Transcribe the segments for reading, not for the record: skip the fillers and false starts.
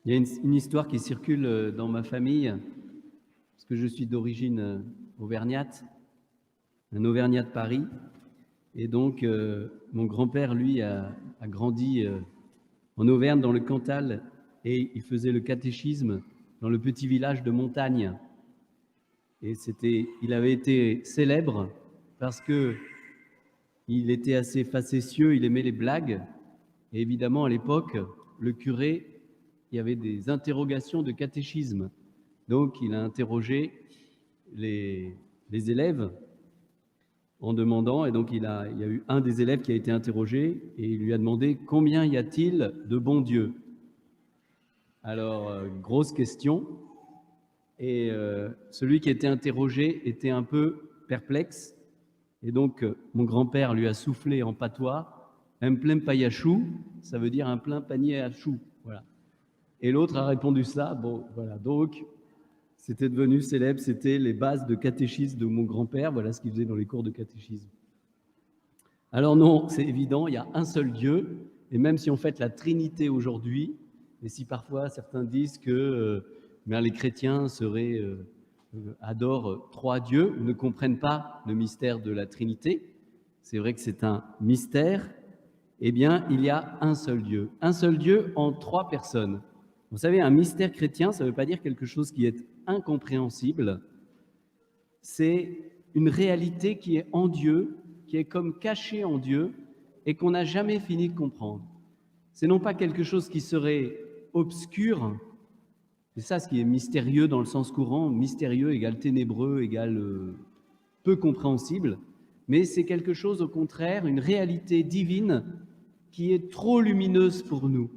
Il y a une histoire qui circule dans ma famille, parce que je suis d'origine auvergnate, un Auvergnat de Paris. Et donc, mon grand-père, lui, a grandi en Auvergne, dans le Cantal, et il faisait le catéchisme dans le petit village de Montagne. Et il avait été célèbre parce que il était assez facétieux, il aimait les blagues. Et évidemment, à l'époque, le curé, il y avait des interrogations de catéchisme. Donc, il a interrogé les élèves en demandant, et donc il y a eu un des élèves qui a été interrogé, et il lui a demandé « Combien y a-t-il de bons dieux ?» Alors, grosse question, et celui qui était interrogé était un peu perplexe, et donc mon grand-père lui a soufflé en patois « Un plein paillachou », ça veut dire un plein panier à choux, voilà. Et l'autre a répondu ça, bon, voilà, donc c'était devenu célèbre, c'était les bases de catéchisme de mon grand-père, voilà ce qu'il faisait dans les cours de catéchisme. Alors non, c'est évident, il y a un seul Dieu, et même si on fête la Trinité aujourd'hui, et si parfois certains disent que les chrétiens adorent trois dieux, ne comprennent pas le mystère de la Trinité, c'est vrai que c'est un mystère, eh bien, il y a un seul Dieu en trois personnes. Vous savez, un mystère chrétien, ça ne veut pas dire quelque chose qui est incompréhensible, c'est une réalité qui est en Dieu, qui est comme cachée en Dieu et qu'on n'a jamais fini de comprendre. C'est non pas quelque chose qui serait obscur, c'est ça ce qui est mystérieux dans le sens courant, mystérieux égale ténébreux égale peu compréhensible, mais c'est quelque chose au contraire, une réalité divine qui est trop lumineuse pour nous.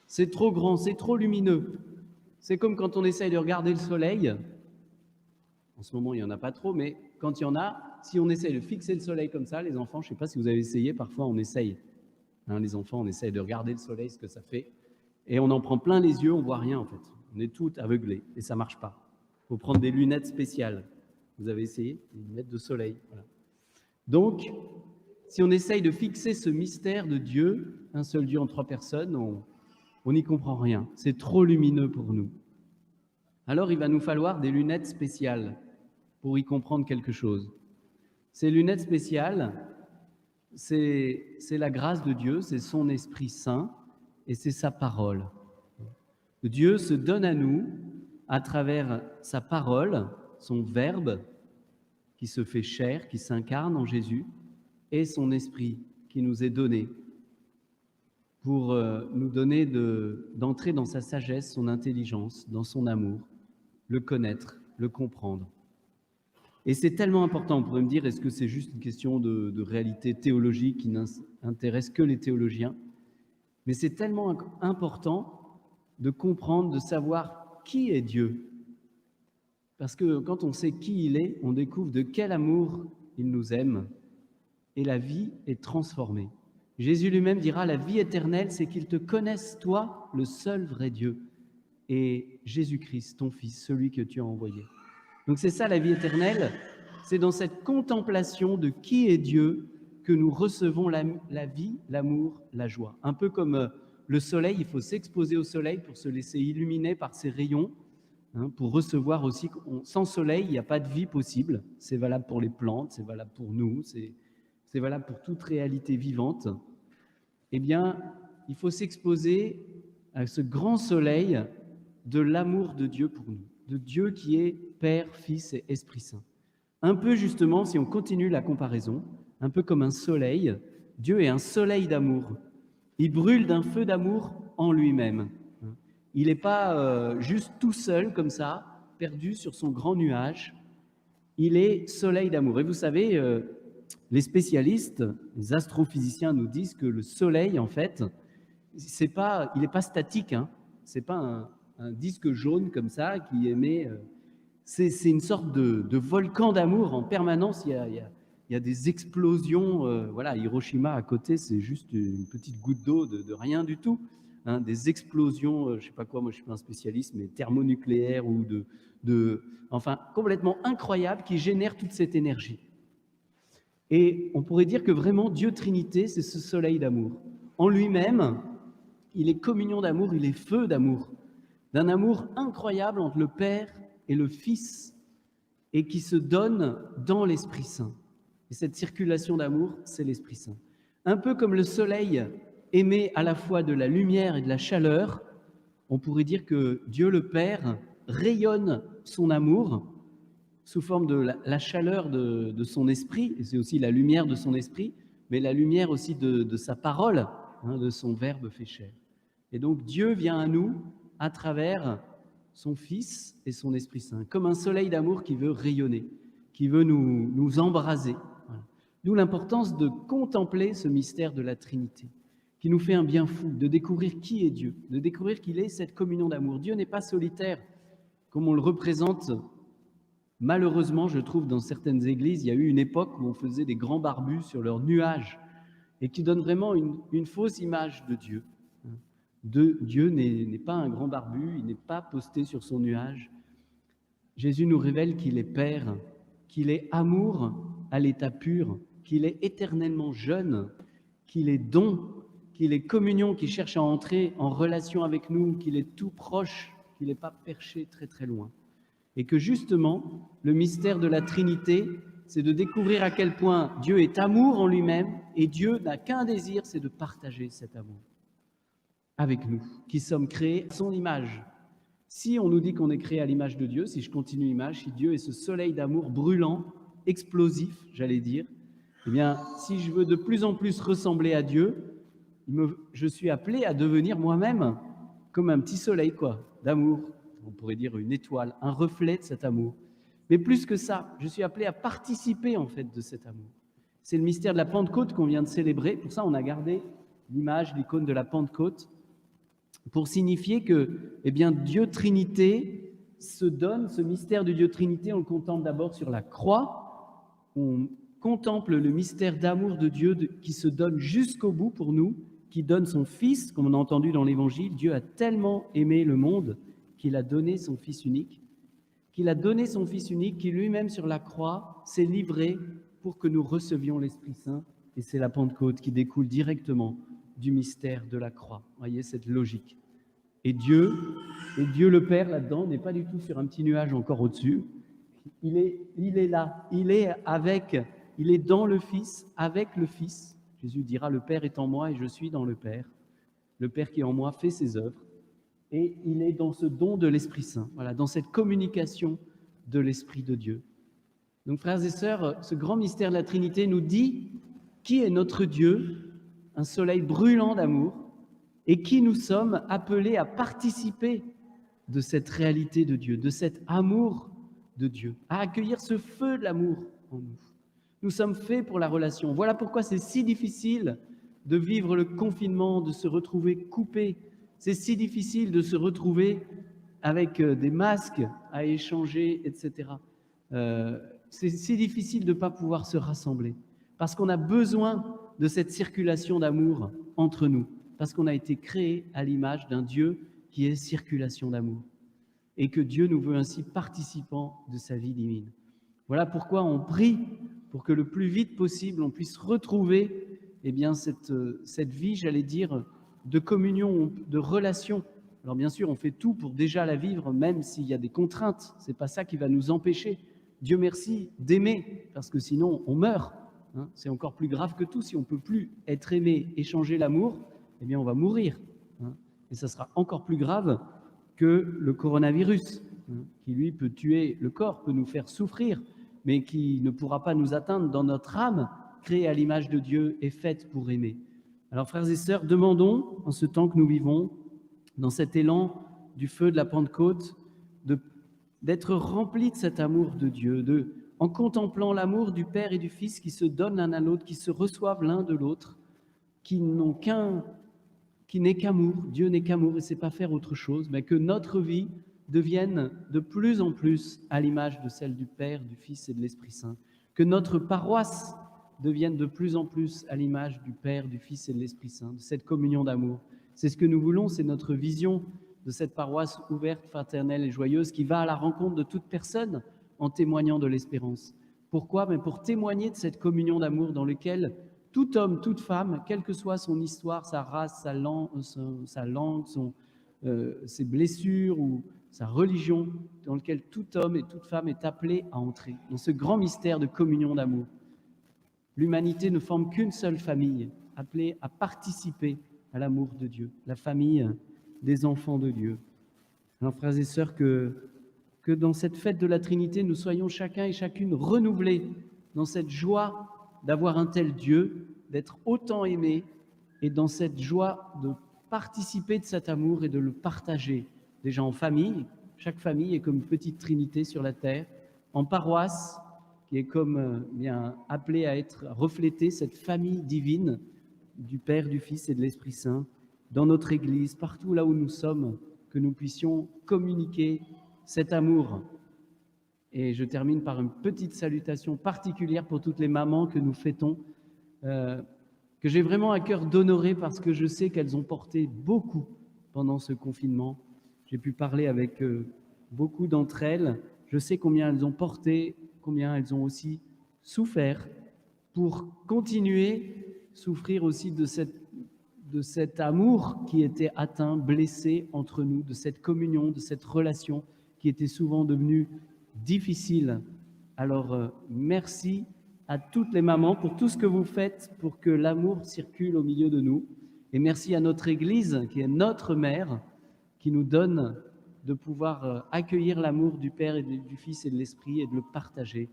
C'est trop grand, c'est trop lumineux. C'est comme quand on essaye de regarder le soleil. En ce moment, il n'y en a pas trop, mais quand il y en a, si on essaye de fixer le soleil comme ça, les enfants, je ne sais pas si vous avez essayé, parfois on essaye. Hein, les enfants, on essaye de regarder le soleil, ce que ça fait. Et on en prend plein les yeux, on ne voit rien en fait. On est tout aveuglé et ça ne marche pas. Il faut prendre des lunettes spéciales. Vous avez essayé? Des lunettes de soleil. Voilà. Donc, si on essaye de fixer ce mystère de Dieu, un seul Dieu en trois personnes, on n'y comprend rien. C'est trop lumineux pour nous. Alors, il va nous falloir des lunettes spéciales pour y comprendre quelque chose. Ces lunettes spéciales, c'est la grâce de Dieu, c'est son Esprit Saint et c'est sa parole. Dieu se donne à nous à travers sa parole, son Verbe qui se fait chair, qui s'incarne en Jésus, et son Esprit qui nous est donné pour nous donner d'entrer dans sa sagesse, son intelligence, dans son amour, le connaître, le comprendre. Et c'est tellement important, on pourrait me dire, est-ce que c'est juste une question de réalité théologique qui n'intéresse que les théologiens? Mais c'est tellement important de comprendre, de savoir qui est Dieu. Parce que quand on sait qui il est, on découvre de quel amour il nous aime et la vie est transformée. Jésus lui-même dira, la vie éternelle, c'est qu'ils te connaissent, toi, le seul vrai Dieu, et Jésus-Christ, ton Fils, celui que tu as envoyé. Donc c'est ça la vie éternelle, c'est dans cette contemplation de qui est Dieu que nous recevons la vie, l'amour, la joie. Un peu comme le soleil, il faut s'exposer au soleil pour se laisser illuminer par ses rayons, hein, pour recevoir aussi, sans soleil, il n'y a pas de vie possible. C'est valable pour les plantes, c'est valable pour nous, c'est valable pour toute réalité vivante. Eh bien, il faut s'exposer à ce grand soleil de l'amour de Dieu pour nous, de Dieu qui est Père, Fils et Esprit Saint. Un peu justement, si on continue la comparaison, un peu comme un soleil, Dieu est un soleil d'amour. Il brûle d'un feu d'amour en lui-même. Il n'est pas juste tout seul comme ça, perdu sur son grand nuage. Il est soleil d'amour. Et vous savez, les spécialistes, les astrophysiciens nous disent que le soleil, en fait, il n'est pas statique, hein. Ce n'est pas un disque jaune comme ça qui émet. C'est une sorte de volcan d'amour en permanence. Il y a des explosions. Voilà, Hiroshima à côté, c'est juste une petite goutte d'eau de rien du tout. Hein, des explosions, je ne sais pas quoi, moi je ne suis pas un spécialiste, mais thermonucléaires ou enfin complètement incroyables qui génèrent toute cette énergie. Et on pourrait dire que vraiment Dieu Trinité, c'est ce soleil d'amour. En lui-même, il est communion d'amour, il est feu d'amour. d'un amour incroyable entre le Père et le Fils, et qui se donne dans l'Esprit Saint. Et cette circulation d'amour, c'est l'Esprit Saint. Un peu comme le soleil émet à la fois de la lumière et de la chaleur, on pourrait dire que Dieu le Père rayonne son amour sous forme de la chaleur de son esprit, et c'est aussi la lumière de son esprit, mais la lumière aussi de sa parole, de son Verbe fait chair. Et donc Dieu vient à nous à travers son Fils et son Esprit Saint, comme un soleil d'amour qui veut rayonner, qui veut nous embraser. Voilà. D'où l'importance de contempler ce mystère de la Trinité, qui nous fait un bien fou, de découvrir qui est Dieu, de découvrir qu'il est cette communion d'amour. Dieu n'est pas solitaire, comme on le représente. Malheureusement, je trouve, dans certaines églises, il y a eu une époque où on faisait des grands barbus sur leurs nuages, et qui donne vraiment une fausse image de Dieu. Dieu n'est pas un grand barbu, il n'est pas posté sur son nuage. Jésus nous révèle qu'il est Père, qu'il est amour à l'état pur, qu'il est éternellement jeune, qu'il est don, qu'il est communion qui cherche à entrer en relation avec nous, qu'il est tout proche, qu'il n'est pas perché très très loin. Et que justement, le mystère de la Trinité, c'est de découvrir à quel point Dieu est amour en lui-même, et Dieu n'a qu'un désir, c'est de partager cet amour avec nous, qui sommes créés à son image. Si on nous dit qu'on est créé à l'image de Dieu, si je continue l'image, si Dieu est ce soleil d'amour brûlant, explosif, j'allais dire, eh bien, si je veux de plus en plus ressembler à Dieu, je suis appelé à devenir moi-même comme un petit soleil, d'amour. On pourrait dire une étoile, un reflet de cet amour. Mais plus que ça, je suis appelé à participer en fait de cet amour. C'est le mystère de la Pentecôte qu'on vient de célébrer. Pour ça, on a gardé l'image, l'icône de la Pentecôte, pour signifier que, Dieu Trinité se donne, ce mystère de Dieu Trinité, on le contemple d'abord sur la croix, on contemple le mystère d'amour de Dieu qui se donne jusqu'au bout pour nous, qui donne son Fils, comme on a entendu dans l'Évangile. Dieu a tellement aimé le monde qu'il a donné son Fils unique, qui lui-même sur la croix s'est livré pour que nous recevions l'Esprit Saint, et c'est la Pentecôte qui découle directement du mystère de la croix. Voyez cette logique. Et Dieu le Père là-dedans n'est pas du tout sur un petit nuage encore au-dessus. Il est là, il est dans le Fils, avec le Fils. Jésus dira: le Père est en moi et je suis dans le Père. Le Père qui est en moi fait ses œuvres. Et il est dans ce don de l'Esprit Saint, voilà, dans cette communication de l'Esprit de Dieu. Donc, frères et sœurs, ce grand mystère de la Trinité nous dit qui est notre Dieu, un soleil brûlant d'amour, et qui nous sommes appelés à participer de cette réalité de Dieu, de cet amour de Dieu, à accueillir ce feu de l'amour en nous. Nous sommes faits pour la relation. Voilà pourquoi c'est si difficile de vivre le confinement, de se retrouver coupé. C'est si difficile de se retrouver avec des masques à échanger, etc. C'est si difficile de ne pas pouvoir se rassembler, parce qu'on a besoin de cette circulation d'amour entre nous, parce qu'on a été créé à l'image d'un Dieu qui est circulation d'amour, et que Dieu nous veut ainsi participants de sa vie divine. Voilà pourquoi on prie pour que le plus vite possible on puisse retrouver cette vie, j'allais dire, de communion, de relation. Alors bien sûr, on fait tout pour déjà la vivre, même s'il y a des contraintes. Ce n'est pas ça qui va nous empêcher, Dieu merci, d'aimer, parce que sinon on meurt. C'est encore plus grave que tout. Si on ne peut plus être aimé, échanger l'amour, on va mourir. Et ça sera encore plus grave que le coronavirus, qui lui peut tuer le corps, peut nous faire souffrir, mais qui ne pourra pas nous atteindre dans notre âme, créée à l'image de Dieu et faite pour aimer. Alors, frères et sœurs, demandons, en ce temps que nous vivons, dans cet élan du feu de la Pentecôte, d'être remplis de cet amour de Dieu, en contemplant l'amour du Père et du Fils qui se donnent l'un à l'autre, qui se reçoivent l'un de l'autre, qui n'est qu'amour. Dieu n'est qu'amour et c'est pas faire autre chose, mais que notre vie devienne de plus en plus à l'image de celle du Père, du Fils et de l'Esprit Saint. Que notre paroisse devienne de plus en plus à l'image du Père, du Fils et de l'Esprit Saint, de cette communion d'amour. C'est ce que nous voulons, c'est notre vision de cette paroisse ouverte, fraternelle et joyeuse qui va à la rencontre de toute personne en témoignant de l'espérance. Pourquoi ? Pour témoigner de cette communion d'amour dans laquelle tout homme, toute femme, quelle que soit son histoire, sa race, sa langue, ses blessures ou sa religion, dans lequel tout homme et toute femme est appelé à entrer, dans ce grand mystère de communion d'amour. L'humanité ne forme qu'une seule famille, appelée à participer à l'amour de Dieu, la famille des enfants de Dieu. Alors, frères et sœurs, que dans cette fête de la Trinité, nous soyons chacun et chacune renouvelés dans cette joie d'avoir un tel Dieu, d'être autant aimé, et dans cette joie de participer de cet amour et de le partager, déjà en famille, chaque famille est comme une petite trinité sur la terre, en paroisse, qui est comme bien appelée à refléter cette famille divine du Père, du Fils et de l'Esprit Saint, dans notre Église, partout là où nous sommes, que nous puissions communiquer cet amour. Et je termine par une petite salutation particulière pour toutes les mamans que nous fêtons, que j'ai vraiment à cœur d'honorer parce que je sais qu'elles ont porté beaucoup pendant ce confinement. J'ai pu parler avec beaucoup d'entre elles. Je sais combien elles ont porté, combien elles ont aussi souffert pour continuer, souffrir aussi de cet amour qui était atteint, blessé entre nous, de cette communion, de cette relation qui était souvent devenue difficile. Alors, merci à toutes les mamans pour tout ce que vous faites pour que l'amour circule au milieu de nous. Et merci à notre Église, qui est notre mère, qui nous donne de pouvoir accueillir l'amour du Père et du Fils et de l'Esprit et de le partager.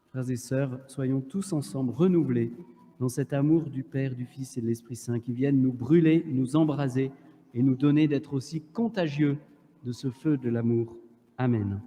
Frères et sœurs, soyons tous ensemble renouvelés dans cet amour du Père, du Fils et de l'Esprit Saint qui viennent nous brûler, nous embraser et nous donner d'être aussi contagieux de ce feu de l'amour. Amen.